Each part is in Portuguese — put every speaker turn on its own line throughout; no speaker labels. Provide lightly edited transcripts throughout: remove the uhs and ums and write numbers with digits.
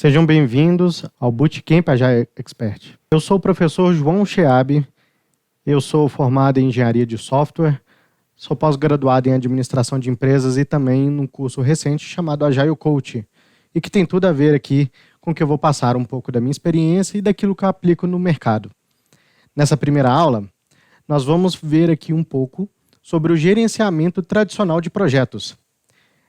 Sejam bem-vindos ao Bootcamp Agile Expert. Eu sou o professor João Sheab, eu sou formado em Engenharia de Software, sou pós-graduado em Administração de Empresas e também num curso recente chamado Agile Coach, e que tem tudo a ver aqui com que eu vou passar um pouco da minha experiência e daquilo que eu aplico no mercado. Nessa primeira aula, nós vamos ver aqui um pouco sobre o gerenciamento tradicional de projetos.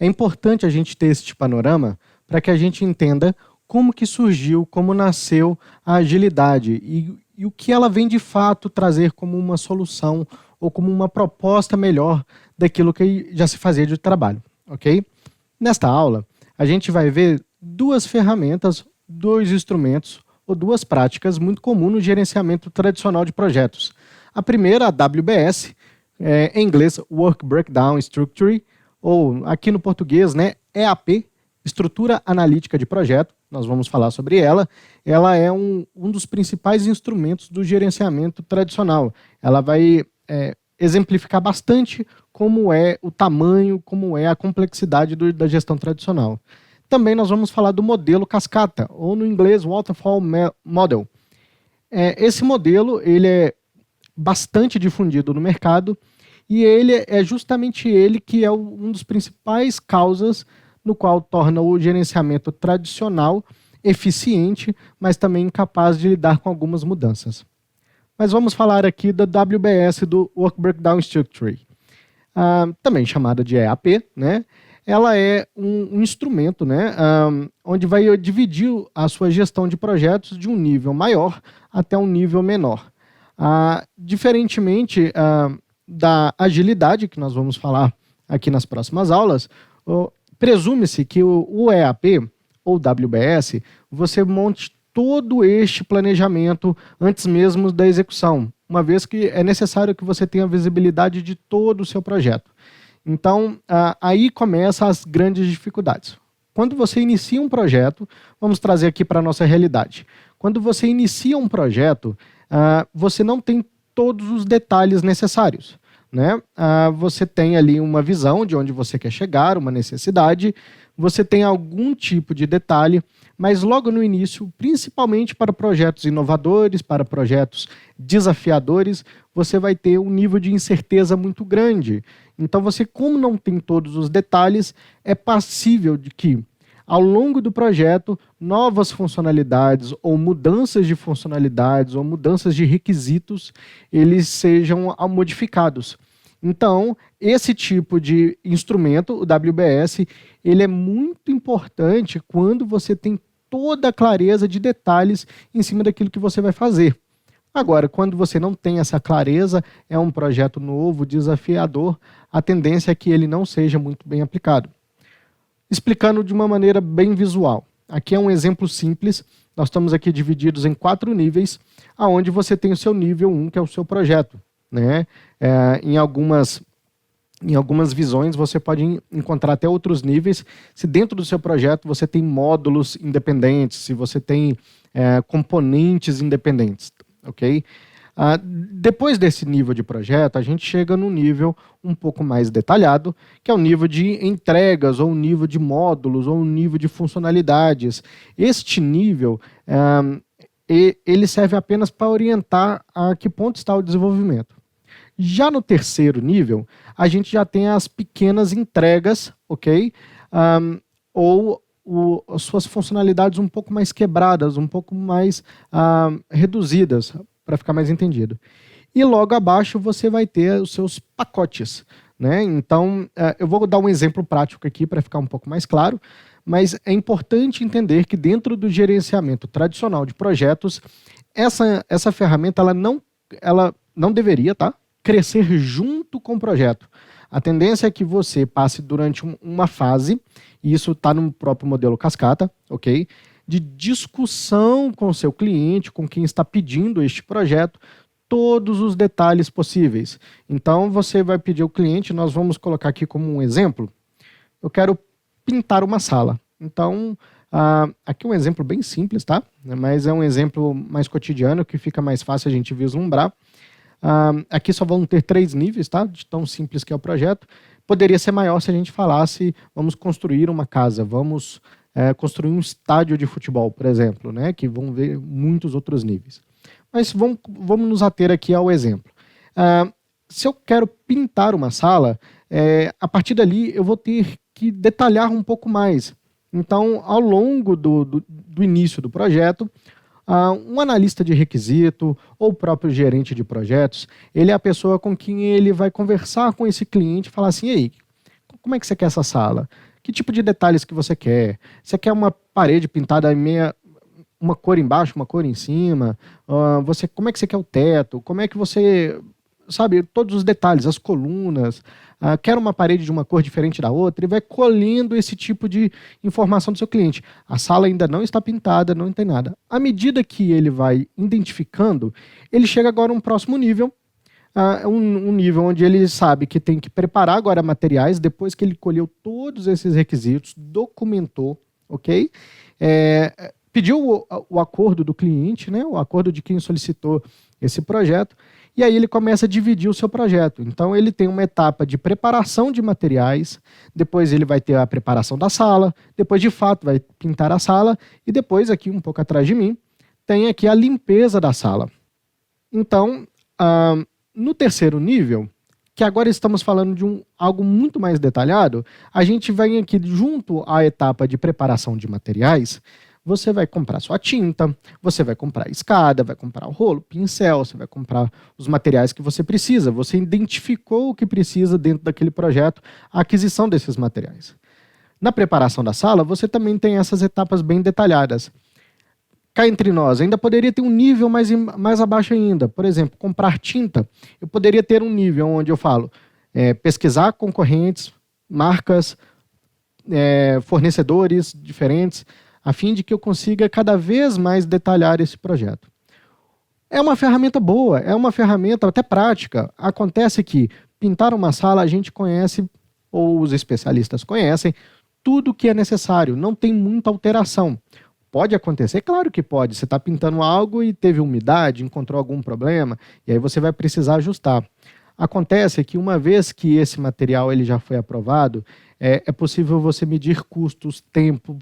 É importante a gente ter este panorama para que a gente entenda como que surgiu, como nasceu a agilidade e o que ela vem de fato trazer como uma solução ou como uma proposta melhor daquilo que já se fazia de trabalho, ok? Nesta aula, a gente vai ver duas ferramentas, dois instrumentos ou duas práticas muito comuns no gerenciamento tradicional de projetos. A primeira, a WBS, em inglês Work Breakdown Structure, ou aqui no português, né, EAP, Estrutura Analítica de Projeto. Nós vamos falar sobre ela. Ela é um dos principais instrumentos do gerenciamento tradicional. Ela vai exemplificar bastante como é o tamanho, como é a complexidade da gestão tradicional. Também nós vamos falar do modelo cascata, ou no inglês Waterfall Model. Esse modelo ele é bastante difundido no mercado e ele é justamente ele que é um dos principais causas no qual torna o gerenciamento tradicional eficiente, mas também incapaz de lidar com algumas mudanças. Mas vamos falar aqui da WBS, do Work Breakdown Structure, também chamada de EAP, né? Ela é um instrumento, né, onde vai dividir a sua gestão de projetos de um nível maior até um nível menor. Diferentemente da agilidade, que nós vamos falar aqui nas próximas aulas, presume-se que o EAP, ou WBS, você monte todo este planejamento antes mesmo da execução, uma vez que é necessário que você tenha visibilidade de todo o seu projeto. Então, aí começam as grandes dificuldades. Quando você inicia um projeto, vamos trazer aqui para a nossa realidade. Quando você inicia um projeto, você não tem todos os detalhes necessários, né? Você tem ali uma visão de onde você quer chegar, uma necessidade, você tem algum tipo de detalhe, mas logo no início, principalmente para projetos inovadores, para projetos desafiadores, você vai ter um nível de incerteza muito grande. Então você, como não tem todos os detalhes, é passível de que, ao longo do projeto, novas funcionalidades ou mudanças de funcionalidades ou mudanças de requisitos, eles sejam modificados. Então, esse tipo de instrumento, o WBS, ele é muito importante quando você tem toda a clareza de detalhes em cima daquilo que você vai fazer. Agora, quando você não tem essa clareza, é um projeto novo, desafiador, a tendência é que ele não seja muito bem aplicado. Explicando de uma maneira bem visual. Aqui é um exemplo simples, nós estamos aqui divididos em 4 níveis, onde você tem o seu nível 1, que é o seu projeto, né? Em algumas visões você pode encontrar até outros níveis, se dentro do seu projeto você tem módulos independentes, se você tem componentes independentes, ok? Depois desse nível de projeto, a gente chega no nível um pouco mais detalhado, que é o nível de entregas, ou o nível de módulos, ou o nível de funcionalidades. Este nível, ele serve apenas para orientar a que ponto está o desenvolvimento. Já no terceiro nível, a gente já tem as pequenas entregas, ok? Ou suas funcionalidades um pouco mais quebradas, um pouco mais reduzidas, para ficar mais entendido. E logo abaixo você vai ter os seus pacotes, né? Então, eu vou dar um exemplo prático aqui para ficar um pouco mais claro, mas é importante entender que dentro do gerenciamento tradicional de projetos, essa ferramenta ela não deveria, tá, crescer junto com o projeto. A tendência é que você passe durante uma fase, e isso está no próprio modelo cascata, ok? De discussão com o seu cliente, com quem está pedindo este projeto, todos os detalhes possíveis. Então, você vai pedir ao cliente, nós vamos colocar aqui como um exemplo, eu quero pintar uma sala. Então, aqui um exemplo bem simples, tá? Mas é um exemplo mais cotidiano, que fica mais fácil a gente vislumbrar. Aqui só vão ter 3 níveis, tá? De tão simples que é o projeto. Poderia ser maior se a gente falasse, vamos construir uma casa, vamos construir um estádio de futebol, por exemplo, né, que vão ver muitos outros níveis. Mas vamos nos ater aqui ao exemplo. Se eu quero pintar uma sala, a partir dali eu vou ter que detalhar um pouco mais. Então, ao longo do início do projeto, um analista de requisito ou o próprio gerente de projetos, ele é a pessoa com quem ele vai conversar com esse cliente e falar assim, e aí, como é que você quer essa sala? Que tipo de detalhes que você quer? Você quer uma parede pintada uma cor embaixo, uma cor em cima? Como é que você quer o teto? Como é que você... Sabe, todos os detalhes, as colunas, quer uma parede de uma cor diferente da outra, e vai colhendo esse tipo de informação do seu cliente. A sala ainda não está pintada, não tem nada. À medida que ele vai identificando, ele chega agora a um próximo nível, um nível onde ele sabe que tem que preparar agora materiais, depois que ele colheu todos esses requisitos, documentou, ok? Pediu o acordo do cliente, né, o acordo de quem solicitou esse projeto, e aí ele começa a dividir o seu projeto. Então ele tem uma etapa de preparação de materiais, depois ele vai ter a preparação da sala, depois de fato vai pintar a sala, e depois aqui um pouco atrás de mim, tem aqui a limpeza da sala. Então, no terceiro nível, que agora estamos falando de algo muito mais detalhado, a gente vem aqui junto à etapa de preparação de materiais. Você vai comprar sua tinta, você vai comprar a escada, vai comprar o rolo, pincel, você vai comprar os materiais que você precisa. Você identificou o que precisa dentro daquele projeto, a aquisição desses materiais. Na preparação da sala, você também tem essas etapas bem detalhadas. Cá entre nós, ainda poderia ter um nível mais abaixo ainda. Por exemplo, comprar tinta, eu poderia ter um nível onde eu falo pesquisar concorrentes, marcas, fornecedores diferentes, a fim de que eu consiga cada vez mais detalhar esse projeto. É uma ferramenta boa, é uma ferramenta até prática. Acontece que pintar uma sala a gente conhece, ou os especialistas conhecem, tudo que é necessário, não tem muita alteração. Pode acontecer? Claro que pode. Você está pintando algo e teve umidade, encontrou algum problema, e aí você vai precisar ajustar. Acontece que uma vez que esse material ele já foi aprovado, é possível você medir custos, tempo,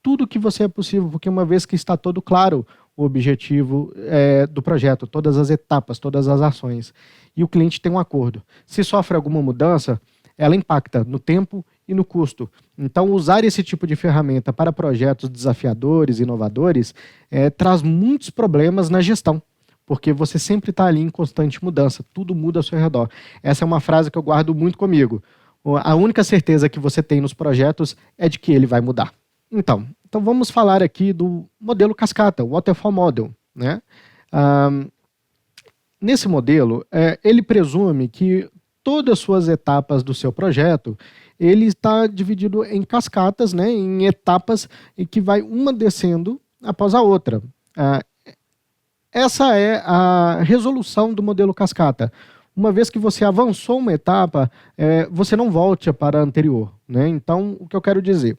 tudo que você é possível, porque uma vez que está todo claro o objetivo do projeto, todas as etapas, todas as ações, e o cliente tem um acordo. Se sofre alguma mudança, ela impacta no tempo e no custo. Então, usar esse tipo de ferramenta para projetos desafiadores, inovadores, traz muitos problemas na gestão, porque você sempre está ali em constante mudança, tudo muda ao seu redor. Essa é uma frase que eu guardo muito comigo. A única certeza que você tem nos projetos é de que ele vai mudar. Então vamos falar aqui do modelo cascata, o Waterfall Model, né? Nesse modelo, ele presume que todas as suas etapas do seu projeto, ele está dividido em cascatas, né, em etapas em que vai uma descendo após a outra. Essa é a resolução do modelo cascata. Uma vez que você avançou uma etapa, você não volte para a anterior, né? Então, o que eu quero dizer?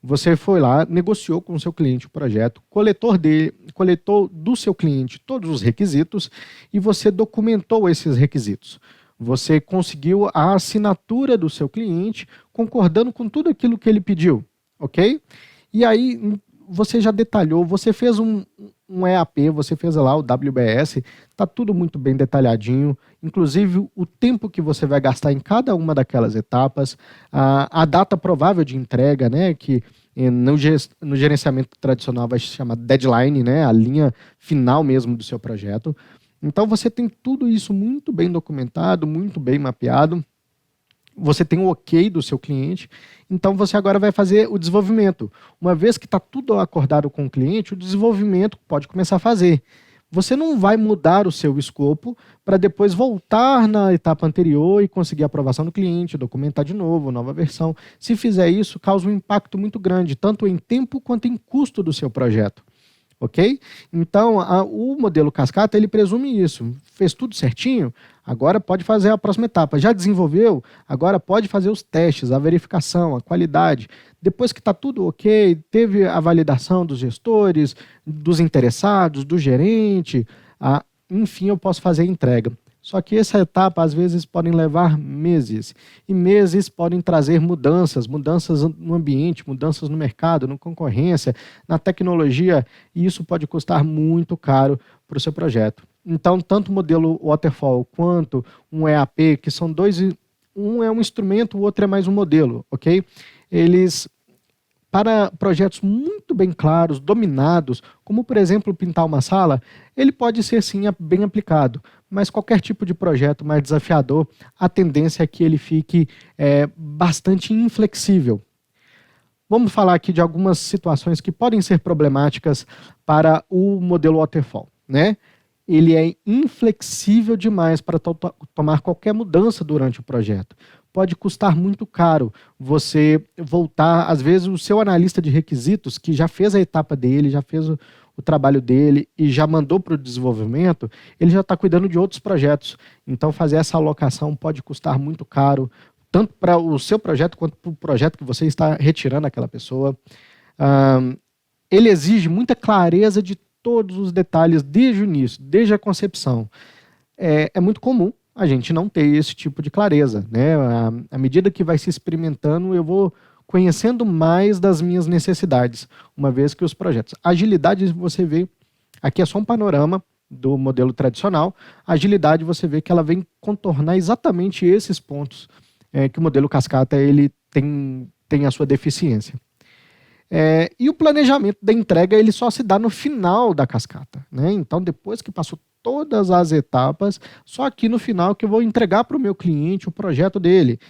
Você foi lá, negociou com o seu cliente o projeto, coletou do seu cliente todos os requisitos e você documentou esses requisitos. Você conseguiu a assinatura do seu cliente, concordando com tudo aquilo que ele pediu, ok? E aí você já detalhou, você fez um EAP, você fez lá o WBS, está tudo muito bem detalhadinho, inclusive o tempo que você vai gastar em cada uma daquelas etapas, a data provável de entrega, né, que no gerenciamento tradicional vai se chamar deadline, né, a linha final mesmo do seu projeto. Então você tem tudo isso muito bem documentado, muito bem mapeado, você tem o ok do seu cliente, então você agora vai fazer o desenvolvimento. Uma vez que está tudo acordado com o cliente, o desenvolvimento pode começar a fazer. Você não vai mudar o seu escopo para depois voltar na etapa anterior e conseguir a aprovação do cliente, documentar de novo, nova versão. Se fizer isso, causa um impacto muito grande, tanto em tempo quanto em custo do seu projeto. Ok? Então, o modelo cascata, ele presume isso. Fez tudo certinho, agora pode fazer a próxima etapa. Já desenvolveu, agora pode fazer os testes, a verificação, a qualidade. Depois que está tudo ok, teve a validação dos gestores, dos interessados, do gerente, enfim, eu posso fazer a entrega. Só que essa etapa, às vezes, podem levar meses. E meses podem trazer mudanças no ambiente, mudanças no mercado, na concorrência, na tecnologia, e isso pode custar muito caro para o seu projeto. Então, tanto o modelo Waterfall quanto um EAP, que são dois, um é um instrumento, o outro é mais um modelo, ok? Eles, para projetos muito bem claros, dominados, como por exemplo pintar uma sala, ele pode ser sim bem aplicado, mas qualquer tipo de projeto mais desafiador, a tendência é que ele fique bastante inflexível. Vamos falar aqui de algumas situações que podem ser problemáticas para o modelo Waterfall, né? Ele é inflexível demais para tomar qualquer mudança durante o projeto. Pode custar muito caro você voltar, às vezes o seu analista de requisitos, que já fez a etapa dele, já fez o trabalho dele e já mandou para o desenvolvimento, ele já está cuidando de outros projetos. Então fazer essa alocação pode custar muito caro, tanto para o seu projeto quanto para o projeto que você está retirando aquela pessoa. Ele exige muita clareza de todos os detalhes desde o início, desde a concepção. É muito comum a gente não ter esse tipo de clareza, né? À medida que vai se experimentando, eu vou conhecendo mais das minhas necessidades, uma vez que os projetos... Agilidade, você vê, aqui é só um panorama do modelo tradicional. A agilidade, você vê que ela vem contornar exatamente esses pontos que o modelo cascata ele tem a sua deficiência. E o planejamento da entrega ele só se dá no final da cascata, né? Então, depois que passou todas as etapas, só aqui no final que eu vou entregar para o meu cliente o projeto dele.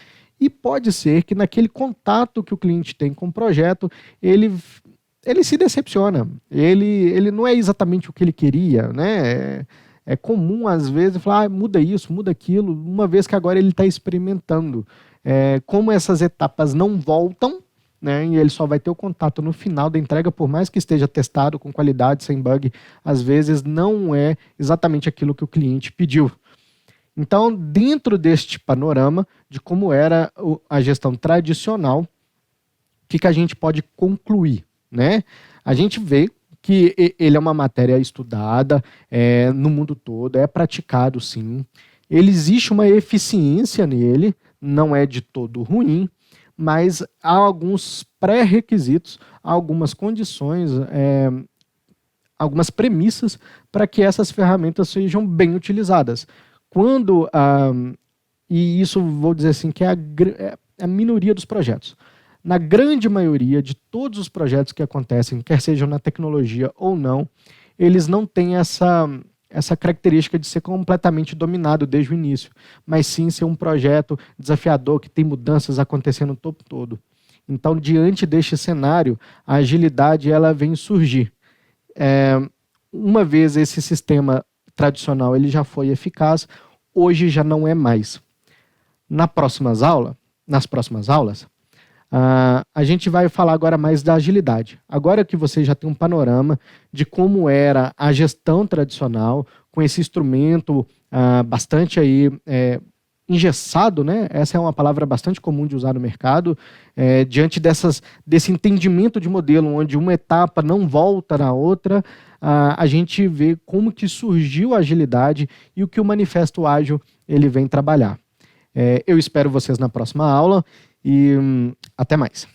E pode ser que naquele contato que o cliente tem com o projeto, ele se decepciona. Ele não é exatamente o que ele queria, né? É comum, às vezes, falar, muda isso, muda aquilo, uma vez que agora ele está experimentando. Como essas etapas não voltam, né, e ele só vai ter o contato no final da entrega, por mais que esteja testado com qualidade, sem bug, às vezes não é exatamente aquilo que o cliente pediu. Então, dentro deste panorama de como era a gestão tradicional, o que a gente pode concluir, né? A gente vê que ele é uma matéria estudada no mundo todo, é praticado sim. Existe uma eficiência nele, não é de todo ruim, mas há alguns pré-requisitos, algumas condições, algumas premissas para que essas ferramentas sejam bem utilizadas. E isso vou dizer assim, que é a minoria dos projetos. Na grande maioria de todos os projetos que acontecem, quer sejam na tecnologia ou não, eles não têm essa característica de ser completamente dominado desde o início, mas sim ser um projeto desafiador, que tem mudanças acontecendo o tempo todo. Então, diante deste cenário, a agilidade ela vem surgir. Uma vez esse sistema tradicional ele já foi eficaz, hoje já não é mais. Nas próximas aulas, a gente vai falar agora mais da agilidade. Agora que você já tem um panorama de como era a gestão tradicional, com esse instrumento bastante aí, engessado, né? Essa é uma palavra bastante comum de usar no mercado, diante desse entendimento de modelo, onde uma etapa não volta na outra, a gente vê como que surgiu a agilidade e o que o Manifesto Ágil ele vem trabalhar. Eu espero vocês na próxima aula e até mais.